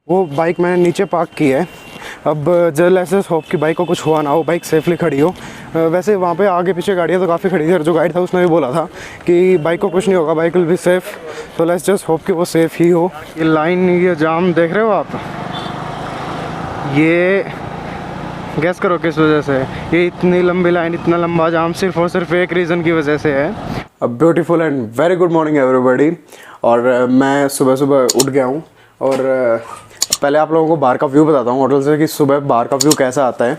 वो बाइक मैंने नीचे पार्क की है। अब जल ऐसे होप कि बाइक को कुछ हुआ ना हो, बाइक सेफली खड़ी हो। वैसे वहाँ पे आगे पीछे गाड़ियाँ तो काफ़ी खड़ी थी और जो गाइड था उसने भी बोला था कि बाइक को कुछ नहीं होगा, बाइक विल बी सेफ़। तो लेट्स जस्ट होप कि वो सेफ़ ही हो। ये लाइन, ये जाम देख रहे हो आप, ये गैस करो किस वजह से है। ये इतनी लंबी लाइन, इतना लंबा जाम सिर्फ और सिर्फ एक रीज़न की वजह से है। अब beautiful and very good morning everybody. और मैं सुबह सुबह उठ गया हूँ और पहले आप लोगों को बाहर का व्यू बताता हूँ होटल से कि सुबह बाहर का व्यू कैसा आता है।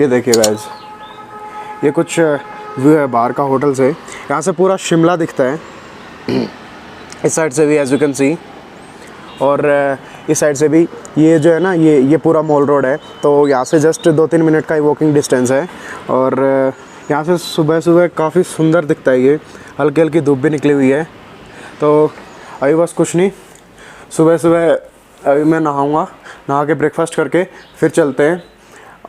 ये देखिए गाइस, ये कुछ व्यू है बाहर का होटल से। यहाँ से पूरा शिमला दिखता है, इस साइड से भी एज यू कैन सी, और इस साइड से भी। ये जो है ना, ये पूरा मॉल रोड है, तो यहाँ से जस्ट 2-3 मिनट का ही वॉकिंग डिस्टेंस है। और यहाँ से सुबह सुबह काफ़ी सुंदर दिखता है। ये हल्की हल्की धूप भी निकली हुई है। तो अभी बस कुछ नहीं, सुबह सुबह अभी मैं नहाऊंगा, नहा के ब्रेकफास्ट करके फिर चलते हैं।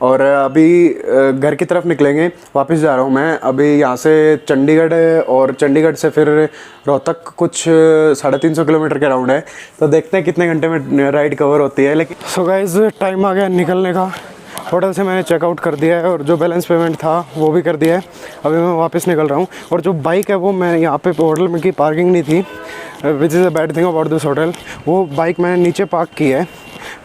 और अभी घर की तरफ निकलेंगे, वापस जा रहा हूँ मैं अभी यहाँ से चंडीगढ़, और चंडीगढ़ से फिर रोहतक कुछ 350 किलोमीटर के राउंड है। तो देखते हैं कितने घंटे में राइड कवर होती है। लेकिन सो गाइस, टाइम आ गया निकलने का। होटल से मैंने चेकआउट कर दिया है और जो बैलेंस पेमेंट था वो भी कर दिया है। अभी मैं वापस निकल रहा हूँ। और जो बाइक है वो मैं यहाँ पे होटल में की पार्किंग नहीं थी, which is a bad thing about this hotel. वो बाइक मैंने नीचे पार्क की है।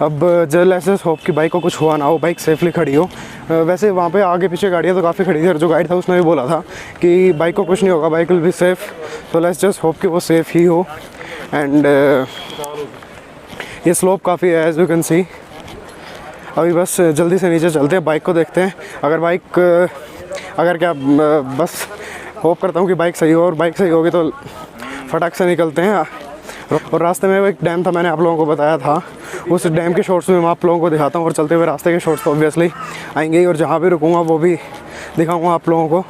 अब जल ऐसे होप कि बाइक को कुछ हुआ ना हो, बाइक सेफली खड़ी हो। वैसे वहाँ पे आगे पीछे गाड़ियाँ तो काफ़ी खड़ी थी और जो गाइड था उसने भी बोला था कि बाइक को कुछ नहीं होगा, बाइक विल बी सेफ़। तो लेट्स जस्ट होप कि वो सेफ़ ही हो। एंड ये स्लोप काफ़ी है एज यू कैन सी। अभी बस जल्दी से नीचे चलते हैं, बाइक को देखते हैं। बस होप करता हूँ कि बाइक सही हो, और बाइक सही होगी तो फटाक से निकलते हैं। और रास्ते में एक डैम था, मैंने आप लोगों को बताया था, उस डैम के शॉट्स में मैं आप लोगों को दिखाता हूँ। और चलते हुए रास्ते के शॉट्स तो ऑब्वियसली आएंगे ही, और जहाँ भी रुकूँगा वो भी दिखाऊँगा आप लोगों को,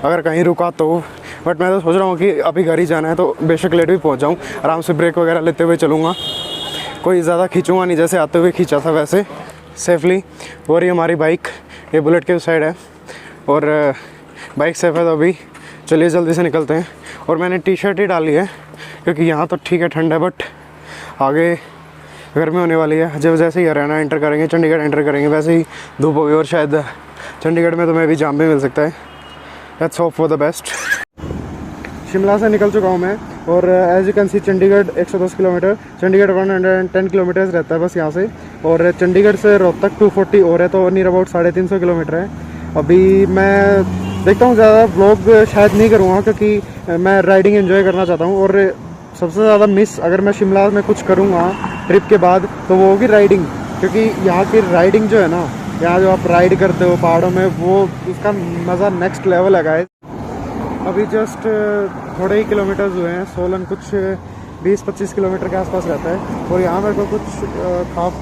अगर कहीं रुका तो। बट मैं तो सोच रहा हूँ कि अभी घर ही जाना है, तो बेशक लेट भी पहुँच जाऊँ, आराम से ब्रेक वगैरह लेते हुए चलूँगा। कोई ज़्यादा खींचूँगा नहीं, जैसे आते हुए खींचा था वैसे सेफली। और ये हमारी बाइक, ये बुलेट के उस साइड है, और बाइक सेफ है। तो अभी चलिए जल्दी से निकलते हैं। और मैंने टी शर्ट ही डाली है क्योंकि यहाँ तो ठीक है ठंड है, बट आगे गर्मी होने वाली है। जब जैसे ही हरियाणा एंटर करेंगे, चंडीगढ़ एंटर करेंगे, वैसे ही धूप होगी, और शायद चंडीगढ़ में तो मैं भी जाम भी मिल सकता है। Let's hope for the best. Shimla से निकल चुका हूँ मैं, और as you can see Chandigarh 110 kilometre, Chandigarh 110 kilometres रहता है बस यहाँ से। और चंडीगढ़ से रोहतक 240 और है, तो नियर अबाउट 350 किलोमीटर है। अभी मैं देखता हूँ, ज़्यादा व्लॉग शायद नहीं करूँगा क्योंकि मैं राइडिंग एंजॉय करना चाहता हूँ। और सबसे ज़्यादा मिस अगर मैं शिमला में कुछ करूँगा ट्रिप के बाद तो वो होगी राइडिंग, क्योंकि यहाँ की राइडिंग जो है ना, यहाँ जो आप राइड करते हो पहाड़ों में, वो उसका मज़ा नेक्स्ट लेवल है गाइस। अभी जस्ट थोड़े ही किलोमीटर्स हुए हैं, सोलन कुछ 20-25 किलोमीटर के आसपास रहता है। और यहाँ मेरे को कुछ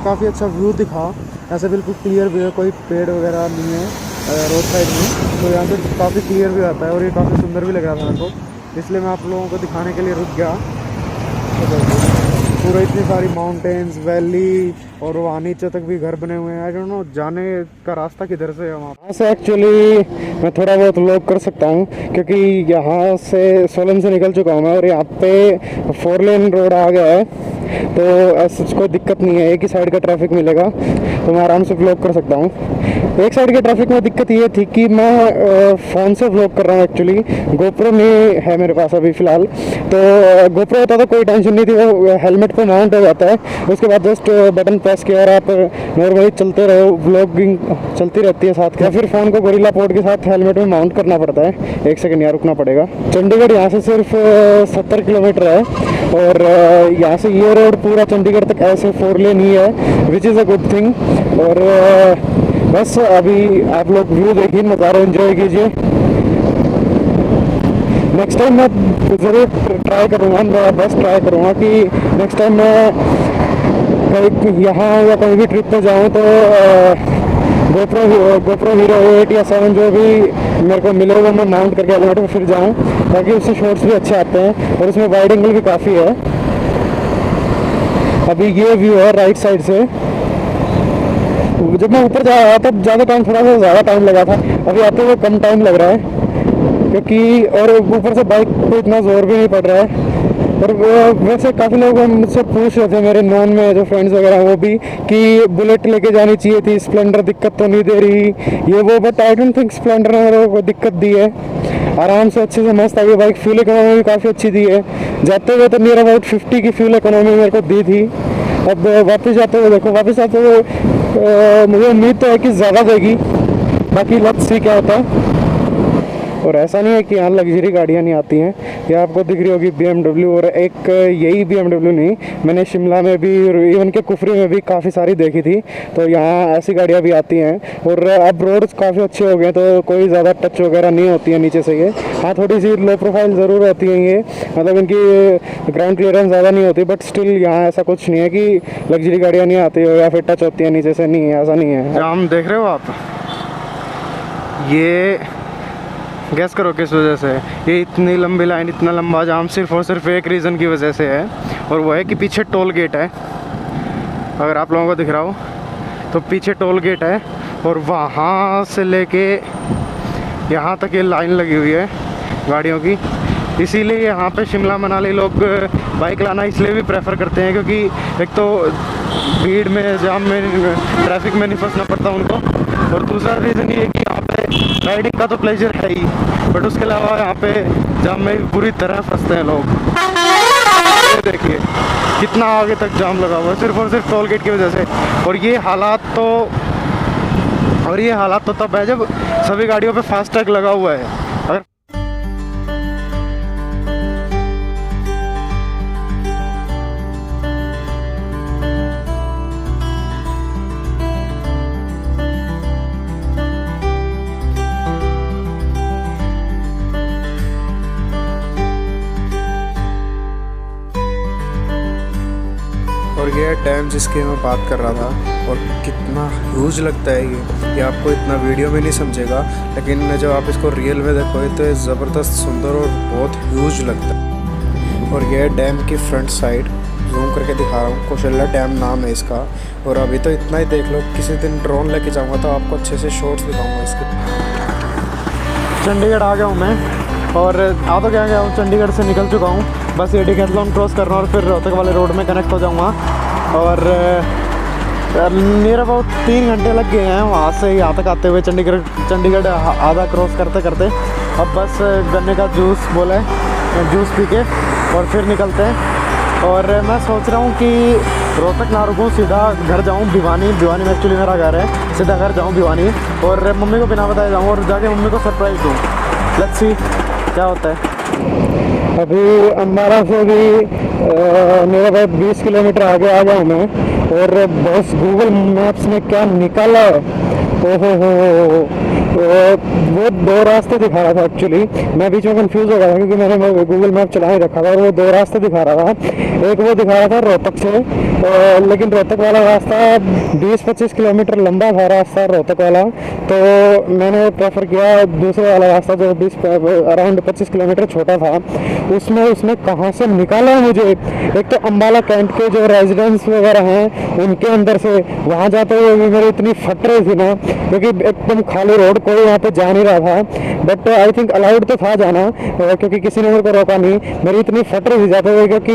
काफ़ी अच्छा व्यू दिखा, ऐसे बिल्कुल क्लियर व्यू है, कोई पेड़ वगैरह नहीं है रोड साइड में, तो यहाँ पे काफ़ी क्लियर भी आता है। और ये काफ़ी सुंदर भी लग रहा था मेरे को, इसलिए मैं आप लोगों को दिखाने के लिए रुक गया। पूरा इतनी सारी माउंटेन्स, वैली, और वहाँ नीचे तक भी घर बने हुए हैं। आई डोंट नो जाने का रास्ता किधर से है वहाँ से। एक्चुअली मैं थोड़ा बहुत व्लॉग कर सकता हूँ क्योंकि यहाँ से सोलन से निकल चुका हूँ मैं, और यहाँ पे 4 लेन रोड आ गया है, तो ऐसा कोई दिक्कत नहीं है, एक ही साइड का ट्रैफिक मिलेगा, तो मैं आराम से व्लॉग कर सकता हूँ। एक साइड के ट्रैफिक में दिक्कत ये थी कि मैं फ़ोन से व्लॉग कर रहा हूँ एक्चुअली, गोप्रो नहीं है मेरे पास अभी फ़िलहाल। तो गोप्रो होता तो कोई टेंशन नहीं थी, वो हेलमेट पे माउंट हो जाता है, उसके बाद जस्ट बटन प्रेस किया और आप नॉर्मली चलते रहो, व्लॉगिंग चलती रहती है साथ। या फिर फ़ोन को गोरिल्ला पोर्ट के साथ हेलमेट में माउंट करना पड़ता है। 1 सेकंड यहाँ रुकना पड़ेगा। चंडीगढ़ यहाँ से सिर्फ 70 किलोमीटर है, और यहाँ से ये रोड पूरा चंडीगढ़ तक ऐसे 4 लेन ही है, which is a good thing. और बस अभी आप लोग व्यू देखिए, नज़ारा एंजॉय कीजिए। नेक्स्ट टाइम मैं ज़रूर ट्राई करूँगा, मैं बस ट्राई करूँगा कि नेक्स्ट टाइम मैं कहीं यहाँ या कहीं भी ट्रिप पे जाऊँ तो गोप्रो हीरो 8 या 7 जो भी मेरे को मिले वो मैं माउंट करके हेलमेट में फिर जाऊँ, ताकि उससे शॉट्स भी अच्छे आते हैं और उसमें वाइड एंगल भी काफ़ी है। अभी ये व्यू है राइट साइड से। जब मैं ऊपर जा रहा था तब ज़्यादा टाइम, थोड़ा सा ज़्यादा टाइम लगा था, अभी आते हुए कम टाइम लग रहा है क्योंकि, और ऊपर से बाइक को इतना जोर भी नहीं पड़ रहा है, और वैसे काफ़ी लोग मुझसे पूछ रहे थे, मेरे नॉन में जो फ्रेंड्स वगैरह वो भी, कि बुलेट लेके जानी चाहिए थी, स्प्लेंडर दिक्कत तो नहीं दे रही ये वो, but I don't think Splendor ने मेरे को दिक्कत दी है। आराम से अच्छे से मस्त आई है बाइक। फ्यूल इकोनॉमी भी काफ़ी अच्छी दी है। जाते हुए तो नियर अबाउट 50 की फ्यूल इकोनॉमी मेरे को दी थी। अब वापस जाते हुए देखो, वापस आते हुए मुझे उम्मीद तो है कि ज़्यादा देगी, बाकी लेट्स सी क्या होता है। और ऐसा नहीं है कि यहाँ लग्जरी गाड़ियाँ नहीं आती हैं। ये आपको दिख रही होगी BMW, और एक यही BMW नहीं, मैंने शिमला में भी, इवन के कुफरी में भी काफ़ी सारी देखी थी। तो यहाँ ऐसी गाड़ियाँ भी आती हैं। और अब रोड्स काफ़ी अच्छे हो गए, तो कोई ज़्यादा टच वगैरह नहीं होती है नीचे से ये। हाँ, थोड़ी सी लो प्रोफाइल ज़रूर होती है ये, मतलब इनकी ग्राउंड क्लियरेंस ज़्यादा नहीं होती, बट स्टिल यहाँ ऐसा कुछ नहीं है कि लग्जरी गाड़ियाँ नहीं आती हो या फिर टच होती है नीचे से, नहीं है, ऐसा नहीं है। जाम देख रहे हो आप, ये गैस करो किस वजह से ये इतनी लंबी लाइन, इतना लंबा जाम सिर्फ और सिर्फ एक रीज़न की वजह से है, और वो है कि पीछे टोल गेट है। अगर आप लोगों को दिख रहा हो तो पीछे टोल गेट है, और वहाँ से लेके यहाँ तक ये लाइन लगी हुई है गाड़ियों की। इसीलिए यहाँ पे शिमला मनाली लोग बाइक लाना इसलिए भी प्रेफर करते हैं, क्योंकि एक तो भीड़ में, जाम में, ट्रैफिक में नहीं फंसना पड़ता उनको, और दूसरा रीज़न ये है कि यहाँ पे राइडिंग का तो प्लेजर है ही, बट उसके अलावा यहाँ पे जाम में बुरी तरह फंसते हैं लोग। ये देखिए कितना आगे तक जाम लगा हुआ है सिर्फ और सिर्फ टोल गेट की वजह से। और ये हालात तो तब है जब सभी गाड़ियों पे फास्टैग लगा हुआ है। अगर और ये डैम जिसकी मैं बात कर रहा था, और कितना ह्यूज लगता है ये आपको इतना वीडियो में नहीं समझेगा, लेकिन जब आप इसको रियल में देखोगे तो ये ज़बरदस्त सुंदर और बहुत ह्यूज लगता है। और ये डैम की फ्रंट साइड जूम करके दिखा रहा हूँ, कौशल्या डैम नाम है इसका। और अभी तो इतना ही देख लो, किसी दिन ड्रोन लेके जाऊँगा तो आपको अच्छे से शॉट्स दिखाऊँगा इसके। चंडीगढ़ आ गया हूँ मैं, और आ तो क्या गया हूँ, चंडीगढ़ से निकल चुका हूँ। बस ये डिकैथलॉन क्रॉस करना और फिर रोहतक वाले रोड में कनेक्ट हो जाऊँगा। और नियर अबाउट 3 घंटे लग गए हैं वहाँ से यहाँ तक आते हुए। चंडीगढ़ आधा क्रॉस करते करते अब बस गन्ने का जूस बोला है, जूस पी के और फिर निकलते हैं। और मैं सोच रहा हूँ कि रोहतक ना रुकूँ, सीधा घर जाऊँ भिवानी में एक्चुअली मेरा घर है, सीधा घर जाऊँ भिवानी और मम्मी को बिना बताए जाऊँ और जाके मम्मी को सरप्राइज़ दूँ। लेट्स सी क्या होता है। अभी अम्बाला से भी मेरा बहुत 20 किलोमीटर आगे आ गया हूँ मैं, और बस गूगल मैप्स ने क्या निकाला है, ओहो वो 2 रास्ते दिखा रहा था। एक्चुअली मैं बीच में कंफ्यूज हो गया था क्योंकि मैंने गूगल मैप चला ही रखा था, और वो 2 रास्ते दिखा रहा था। एक वो दिखा रहा था रोहतक से, लेकिन रोहतक वाला रास्ता 20-25 किलोमीटर लंबा था रास्ता रोहतक वाला, तो मैंने प्रेफर किया दूसरे वाला रास्ता जो अराउंड 25 किलोमीटर छोटा था। उसमें कहाँ से निकाला है मुझे। एक तो अम्बाला कैंट के जो रेजिडेंट्स वगैरह हैं उनके अंदर से वहाँ जाते हुए भी मेरी इतनी फट रही थी ना, क्योंकि एकदम खाली रोड, कोई वहाँ पे जा नहीं रहा था। बट आई थिंक अलाउड तो था जाना, क्योंकि किसी ने मेरे को रोका नहीं। मेरी इतनी फट रही थी जाते हुए, क्योंकि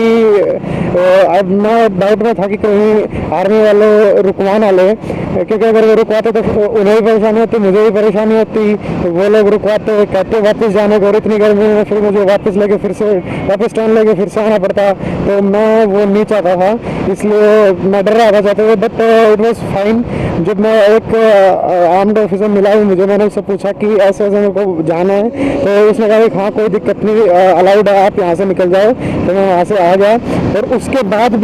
अब मैं डाउट में था कि कहीं आर्मी वाले रुकवा ना ले, क्योंकि अगर वो रुकवाते तो उन्हें भी परेशानी होती, मुझे भी परेशानी होती। वो लोग रुकवाते, कहते वापस जाने को, और इतनी गर्मी में फिर मुझे वापस लेके फिर से वापस टर्न लेके फिर से आना पड़ता, तो मैं वो नहीं चाहता था, इसलिए मैं डर रहा था जाते हुए। But it was fine. जब मैं एक आर्म्ड ऑफिसर मिला ही मुझे, मैंने उससे पूछा कि ऐसे ऐसे मेरे को जाना है, तो उसने कहा कि हाँ कोई दिक्कत नहीं, अलाउड है, आप यहाँ से निकल जाओ। तो मैं वहाँ से आ गया, और उसके बाद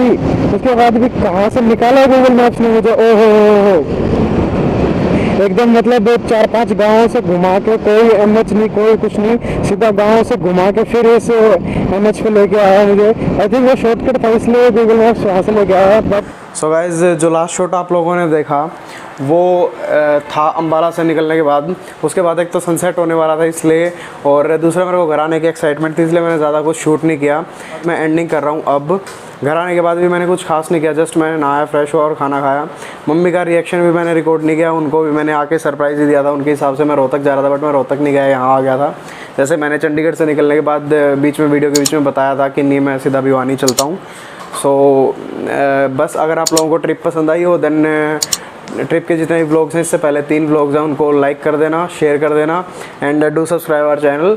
भी कहाँ से निकाला गूगल मैप्स ने मुझे, ओहो एकदम मतलब 4-5 गाँव से घुमा के, कोई एमएच नहीं, कोई कुछ नहीं, सीधा गाँव से घुमा के फिर इस एमएच पे लेके आया मुझे। आई थिंक वो शॉर्टकट था, इसलिए गूगल मैप्स वहाँ से लेके आया। बट सो गाइज, जो लास्ट शॉट आप लोगों ने देखा वो था अम्बाला से निकलने के बाद। उसके बाद एक तो सनसेट होने वाला था इसलिए, और दूसरा मेरे को घर आने की एक्साइटमेंट थी, इसलिए मैंने ज़्यादा कुछ शूट नहीं किया। मैं एंडिंग कर रहा हूँ अब। घर आने के बाद भी मैंने कुछ खास नहीं किया, जस्ट मैंने नहाया, फ्रेश हुआ और खाना खाया। मम्मी का रिएक्शन भी मैंने रिकॉर्ड नहीं किया, उनको भी मैंने आके सरप्राइज़ ही दिया था। उनके हिसाब से मैं रोहतक जा रहा था, बट मैं रोहतक नहीं गया, यहाँ आ गया था। जैसे मैंने चंडीगढ़ से निकलने के बाद बीच में वीडियो के बीच में बताया था कि नहीं मैं सीधा भिवानी चलता हूँ। सो बस अगर आप लोगों को ट्रिप पसंद आई हो देन ट्रिप के जितने भी व्लॉग्स हैं, इससे पहले 3 व्लॉग्स हैं उनको लाइक कर देना, शेयर कर देना and do subscribe our channel.